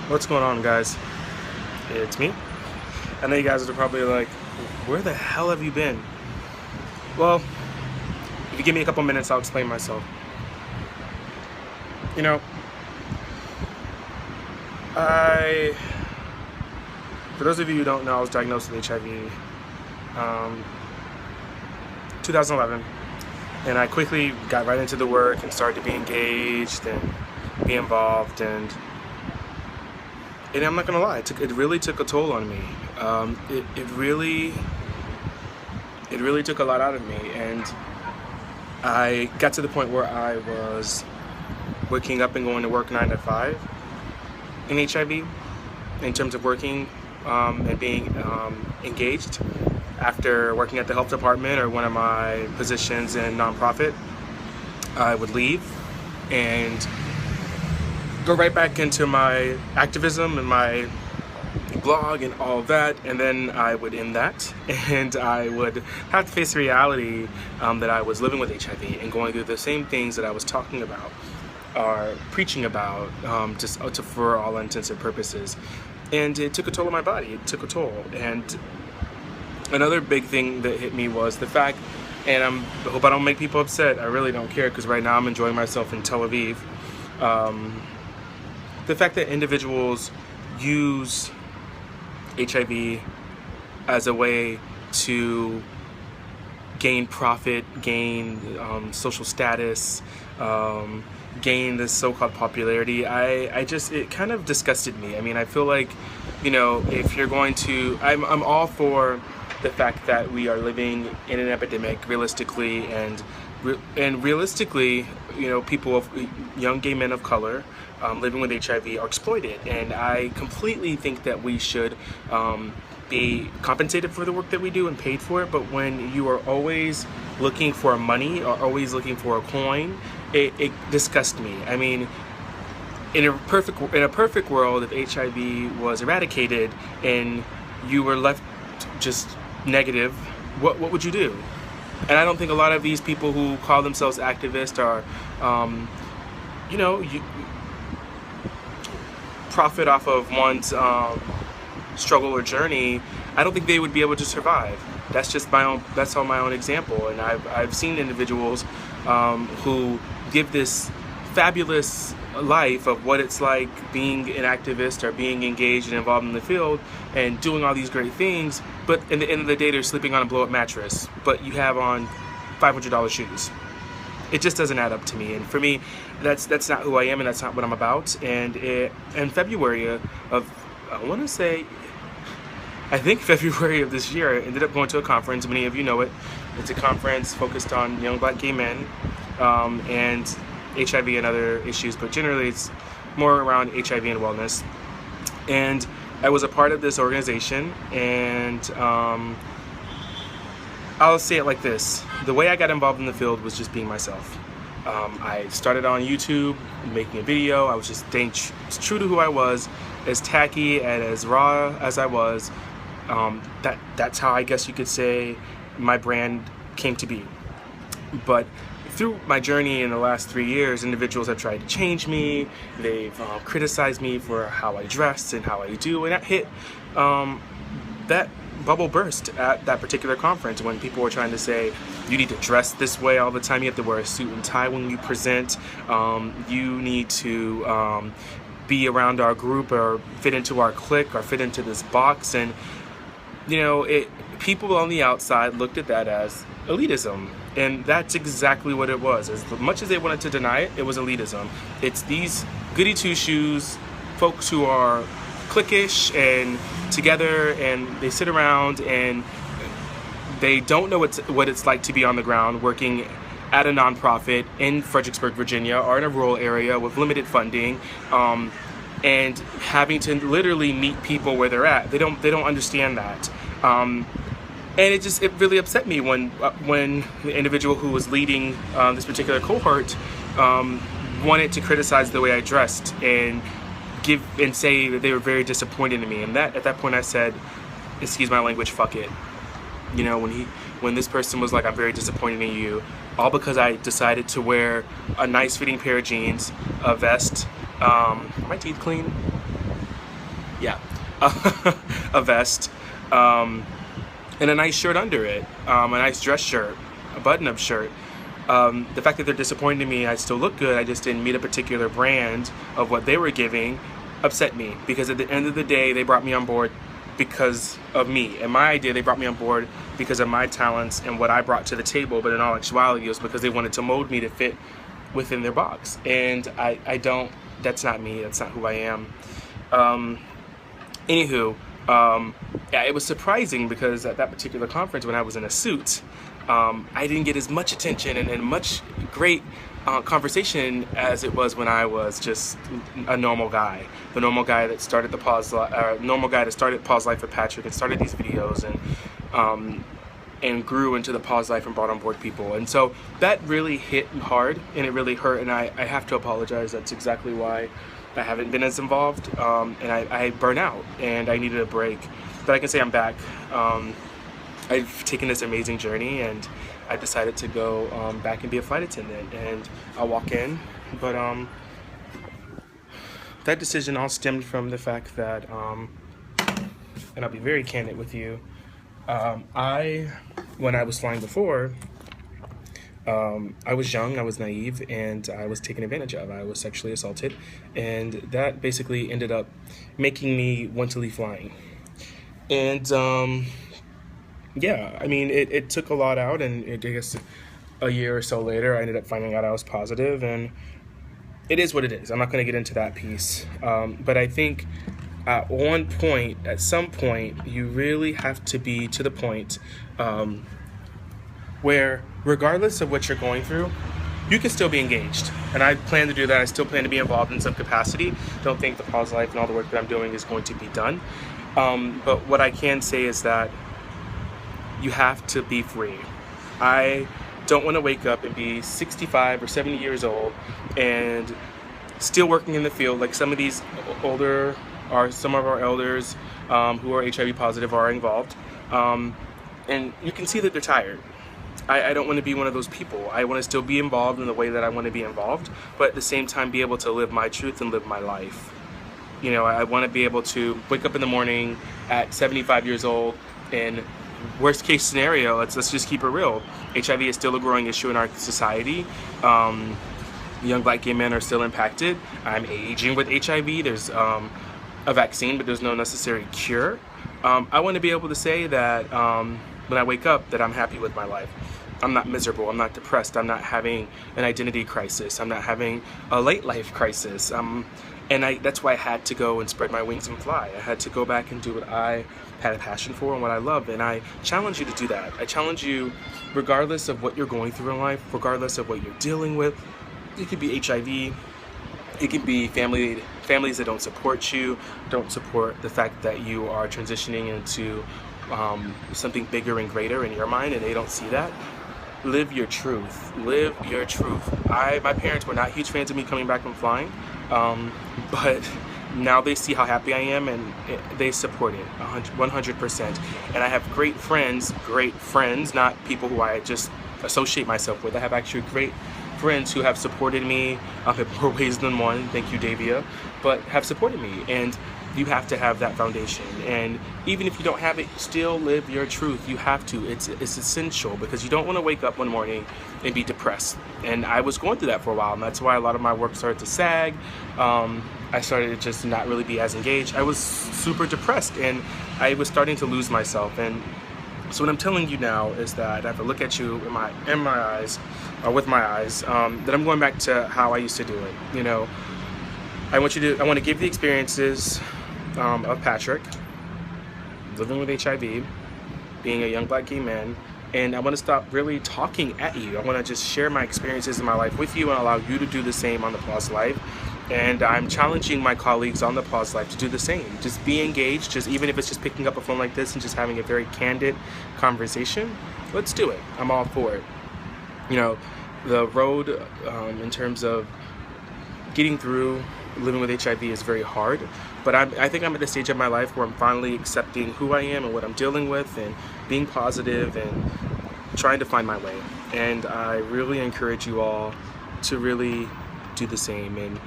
What's going on, guys? It's me. I know you guys are probably like, where the hell have you been? Well, if you give me a couple minutes, I'll explain myself. You know, I, for those of you who don't know, I was diagnosed with HIV 2011, and I quickly got right into the work and started to be engaged and be involved, and I'm not gonna lie, it really took a toll on me. It really took a lot out of me, and I got to the point where I was waking up and going to work 9 to 5 in HIV, in terms of working and being engaged. After working at the health department or one of my positions in nonprofit, I would leave and go right back into my activism and my blog and all of that, and then I would end that, and I would have to face the reality that I was living with HIV and going through the same things that I was talking about or preaching about, for all intents and purposes. And it took a toll on my body. It took a toll. And another big thing that hit me was the fact, and I hope I don't make people upset, I really don't care, because right now I'm enjoying myself in Tel Aviv. The fact that individuals use HIV as a way to gain profit, gain social status, gain this so-called popularity, it kind of disgusted me. I mean, I feel like, if you're going to, I'm all for the fact that we are living in an epidemic realistically, and realistically, people of young gay men of color living with HIV are exploited, and I completely think that we should be compensated for the work that we do and paid for it. But when you are always looking for money or always looking for a coin, it disgusts me. I mean, in a perfect world, if HIV was eradicated and you were left just negative, what would you do? And I don't think a lot of these people who call themselves activists are, you profit off of one's struggle or journey. I don't think they would be able to survive. That's all my own example. And I've seen individuals who give this fabulous life of what it's like being an activist or being engaged and involved in the field and doing all these great things, but at the end of the day they're sleeping on a blow-up mattress, but you have on $500 shoes. It just doesn't add up to me, and for me, that's not who I am, and that's not what I'm about. And in February of I think February of this year, I ended up going to a conference. Many of you know it. It's a conference focused on young black gay men and HIV and other issues, but generally it's more around HIV and wellness. And I was a part of this organization, and I'll say it like this. The way I got involved in the field was just being myself. I started on YouTube, making a video. I was just staying true to who I was, as tacky and as raw as I was. That's how I guess you could say my brand came to be. But through my journey in the last 3 years, individuals have tried to change me. They've criticized me for how I dress and how I do, and that bubble burst at that particular conference when people were trying to say, you need to dress this way all the time, you have to wear a suit and tie when you present, you need to be around our group or fit into our clique or fit into this box. And people on the outside looked at that as elitism, and that's exactly what it was. As much as they wanted to deny it, it was elitism. It's these goody two-shoes folks who are cliquish and together, and they sit around and they don't know what it's like to be on the ground working at a nonprofit in Fredericksburg, Virginia, or in a rural area with limited funding, and having to literally meet people where they're at. They don't understand that. And it really upset me when the individual who was leading this particular cohort wanted to criticize the way I dressed and say that they were very disappointed in me. And at that point I said, excuse my language, fuck it. When this person was like, I'm very disappointed in you, all because I decided to wear a nice fitting pair of jeans, a vest. Are my teeth clean? yeah, a vest, and a nice shirt under it, a nice dress shirt, a button-up shirt. The fact that they're disappointed in me, I still look good, I just didn't meet a particular brand of what they were giving, upset me, because at the end of the day, they brought me on board because of me and my idea. They brought me on board because of my talents and what I brought to the table, but in all actuality, it was because they wanted to mold me to fit within their box, and I don't, that's not me, that's not who I am. Anywho, yeah, it was surprising because at that particular conference, when I was in a suit, I didn't get as much attention and much great conversation as it was when I was just a normal guy, the normal guy that started the Pause Life with Patrick and started these videos and grew into the Pause Life and brought on board people. And so that really hit hard and it really hurt, and I have to apologize. That's exactly why I haven't been as involved, and I burn out and I needed a break. But I can say I'm back. I've taken this amazing journey and I decided to go back and be a flight attendant, and I'll walk in. But that decision all stemmed from the fact that, and I'll be very candid with you, when I was flying before, I was young, I was naive, and I was taken advantage of. I was sexually assaulted, and that basically ended up making me want to leave flying. And yeah, I mean, it took a lot out, and I guess a year or so later, I ended up finding out I was positive, and it is what it is. I'm not going to get into that piece, but I think at some point, you really have to be to the point where, regardless of what you're going through, you can still be engaged. And I plan to do that. I still plan to be involved in some capacity. Don't think the Pause Life and all the work that I'm doing is going to be done. But what I can say is that you have to be free. I don't want to wake up and be 65 or 70 years old and still working in the field like some of these older, or some of our elders who are HIV positive are involved. And you can see that they're tired. I don't want to be one of those people. I want to still be involved in the way that I want to be involved, but at the same time be able to live my truth and live my life. You know, I want to be able to wake up in the morning at 75 years old, and worst case scenario, let's just keep it real. HIV is still a growing issue in our society. Young black gay men are still impacted. I'm aging with HIV. There's a vaccine, but there's no necessary cure. I want to be able to say that when I wake up, that I'm happy with my life. I'm not miserable, I'm not depressed, I'm not having an identity crisis, I'm not having a late life crisis. And that's why I had to go and spread my wings and fly. I had to go back and do what I had a passion for and what I love, and I challenge you to do that. I challenge you, regardless of what you're going through in life, regardless of what you're dealing with. It could be HIV, it can be families that don't support you, don't support the fact that you are transitioning into something bigger and greater in your mind, and they don't see that. Live your truth. Live your truth. My parents were not huge fans of me coming back from flying, but now they see how happy I am, and they support it 100%. And I have great friends, not people who I just associate myself with. I have actually great friends who have supported me in more ways than one. Thank you, Davia, but have supported me. And you have to have that foundation, and even if you don't have it, still live your truth. You have to. It's essential, because you don't want to wake up one morning and be depressed. And I was going through that for a while, and that's why a lot of my work started to sag. I started to just not really be as engaged. I was super depressed, and I was starting to lose myself. And so what I'm telling you now is that I have to look at you in my eyes, or with my eyes, that I'm going back to how I used to do it. You know, I want to give the experiences of Patrick, living with HIV, being a young black gay man, and I want to stop really talking at you. I want to just share my experiences in my life with you and allow you to do the same on the Pause Life. And I'm challenging my colleagues on the Pause Life to do the same. Just be engaged, just even if it's just picking up a phone like this and just having a very candid conversation. Let's do it. I'm all for it. You know, the road in terms of getting through living with HIV is very hard, but I think I'm at the stage of my life where I'm finally accepting who I am and what I'm dealing with, and being positive and trying to find my way. And I really encourage you all to really do the same. And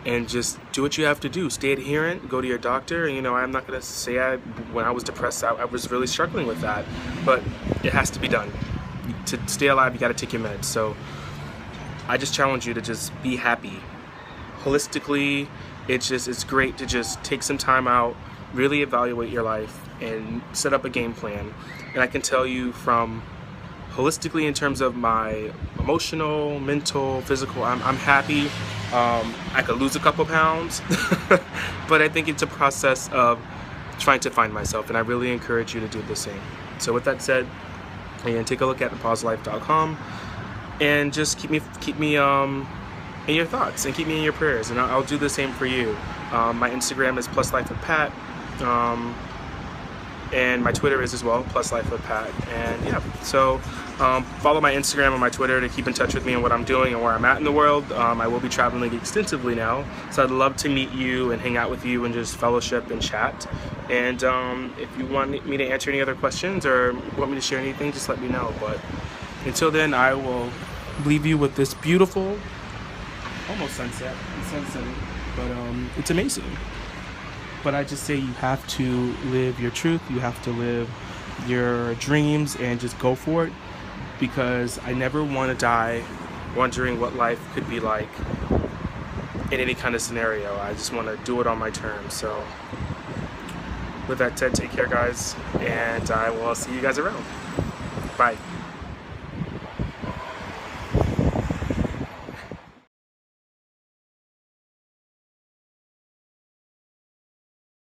and just do what you have to do. Stay adherent, go to your doctor. And, you know, I'm not going to say when I was depressed, I was really struggling with that, but it has to be done. To stay alive, you got to take your meds. So I just challenge you to just be happy. Holistically, it's great to just take some time out, really evaluate your life, and set up a game plan. And I can tell you from holistically, in terms of my emotional, mental, physical, I'm happy. I could lose a couple pounds, but I think it's a process of trying to find myself, and I really encourage you to do the same. So with that said, again, take a look at thepauselife.com and just keep me in your thoughts, and keep me in your prayers, and I'll do the same for you. My Instagram is +life_with_Pat, and my Twitter is as well, +life_with_Pat. And yeah, so follow my Instagram and my Twitter to keep in touch with me and what I'm doing and where I'm at in the world. I will be traveling extensively now, so I'd love to meet you and hang out with you and just fellowship and chat. And if you want me to answer any other questions or want me to share anything, just let me know. But until then, I will leave you with this beautiful, almost sunset. It's sunsetting, but it's amazing. But I just say you have to live your truth. You have to live your dreams and just go for it, because I never want to die wondering what life could be like in any kind of scenario. I just want to do it on my terms. So with that said, take care, guys, and I will see you guys around. Bye.